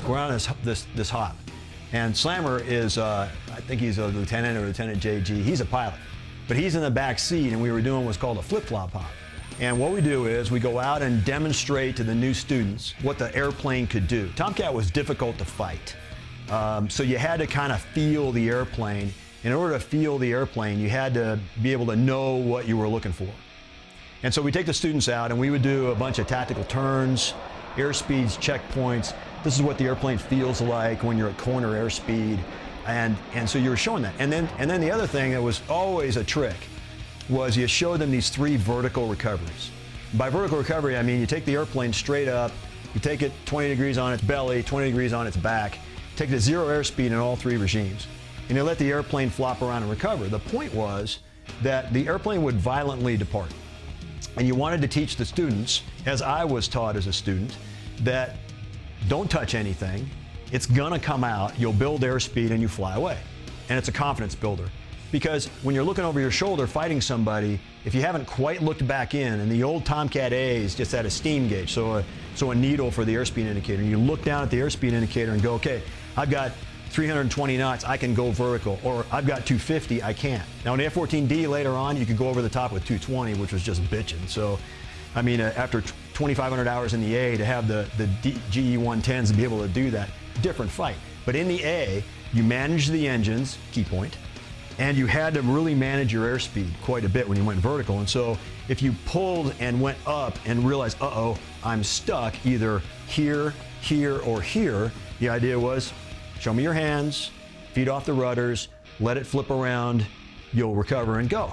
we're on this hop. And Slammer is, I think he's a lieutenant or Lieutenant JG. He's a pilot, but he's in the back seat, and we were doing what's called a flip-flop hop. And what we do is we go out and demonstrate to the new students what the airplane could do. Tomcat was difficult to fight. So you had to kind of feel the airplane. In order to feel the airplane, you had to be able to know what you were looking for. And so we take the students out and we would do a bunch of tactical turns, airspeeds, checkpoints. This is what the airplane feels like when you're at corner airspeed. And so you were showing that. And then the other thing that was always a trick was you showed them these 3 vertical recoveries. By vertical recovery, I mean you take the airplane straight up, you take it 20 degrees on its belly, 20 degrees on its back, take it to 0 airspeed in all 3 regimes, and you let the airplane flop around and recover. The point was that the airplane would violently depart. And you wanted to teach the students, as I was taught as a student, that don't touch anything, it's gonna come out, you'll build airspeed and you fly away. And it's a confidence builder. Because when you're looking over your shoulder fighting somebody, if you haven't quite looked back in, and the old Tomcat A's just had a steam gauge, so a needle for the airspeed indicator, and you look down at the airspeed indicator and go, okay, I've got 320 knots, I can go vertical, or I've got 250, I can't. Now in the F-14D later on, you could go over the top with 220, which was just bitching. So, I mean, after 2,500 hours in the A, to have the GE-110s to be able to do that, different fight. But in the A, you manage the engines, key point, and you had to really manage your airspeed quite a bit when you went vertical. And so if you pulled and went up and realized, uh-oh, I'm stuck either here, here, or here, the idea was, show me your hands, feet off the rudders, let it flip around, you'll recover and go.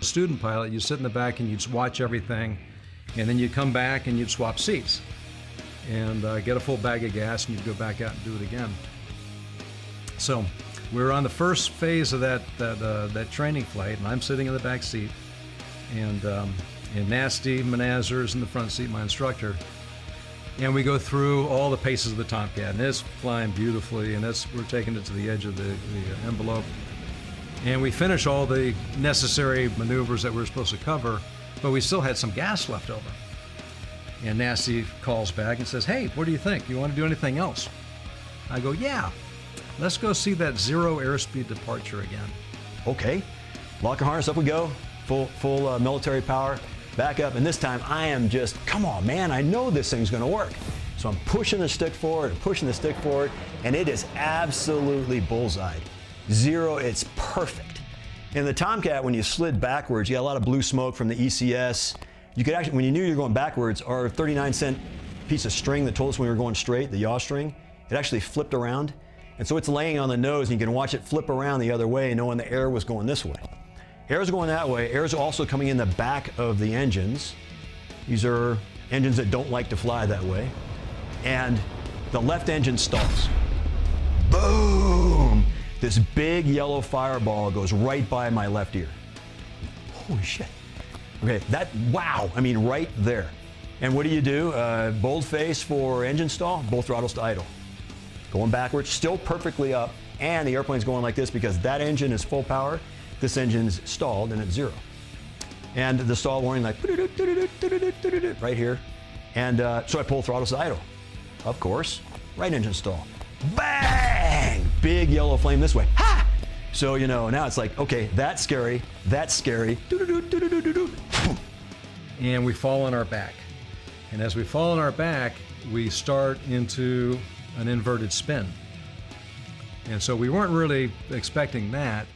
Student pilot, you sit in the back and you'd watch everything, and then you'd come back and you'd swap seats and get a full bag of gas, and you'd go back out and do it again. So we were on the first phase of that training flight, and I'm sitting in the back seat, and Nasty Manazar is in the front seat, my instructor. And we go through all the paces of the Tomcat, and it's flying beautifully, and we're taking it to the edge of the envelope. And we finish all the necessary maneuvers that we're supposed to cover, but we still had some gas left over. And Nasty calls back and says, hey, what do you think? You want to do anything else? I go, yeah, let's go see that 0 airspeed departure again. Okay, lock and harness, up we go, full military power. Back up, and this time I am just, come on man, I know this thing's gonna work. So I'm pushing the stick forward and pushing the stick forward, and it is absolutely bullseyed. 0, it's perfect. In the Tomcat, when you slid backwards, you got a lot of blue smoke from the ECS. You could actually, when you knew you were going backwards, our 39-cent piece of string that told us when we were going straight, the yaw string, it actually flipped around. And so it's laying on the nose, and you can watch it flip around the other way, knowing the air was going this way. Air's going that way. Air's also coming in the back of the engines. These are engines that don't like to fly that way. And the left engine stalls. Boom! This big yellow fireball goes right by my left ear. Holy shit. Okay, wow, I mean right there. And what do? Bold face for engine stall, both throttles to idle. Going backwards, still perfectly up, and the airplane's going like this because that engine is full power. This engine's stalled and it's 0. And the stall warning like right here. And so I pull throttles to idle. Of course, right engine stall. Bang! Big yellow flame this way. Ha! So, you know, now it's like, okay, that's scary, that's scary. And we fall on our back. And as we fall on our back, we start into an inverted spin. And so we weren't really expecting that.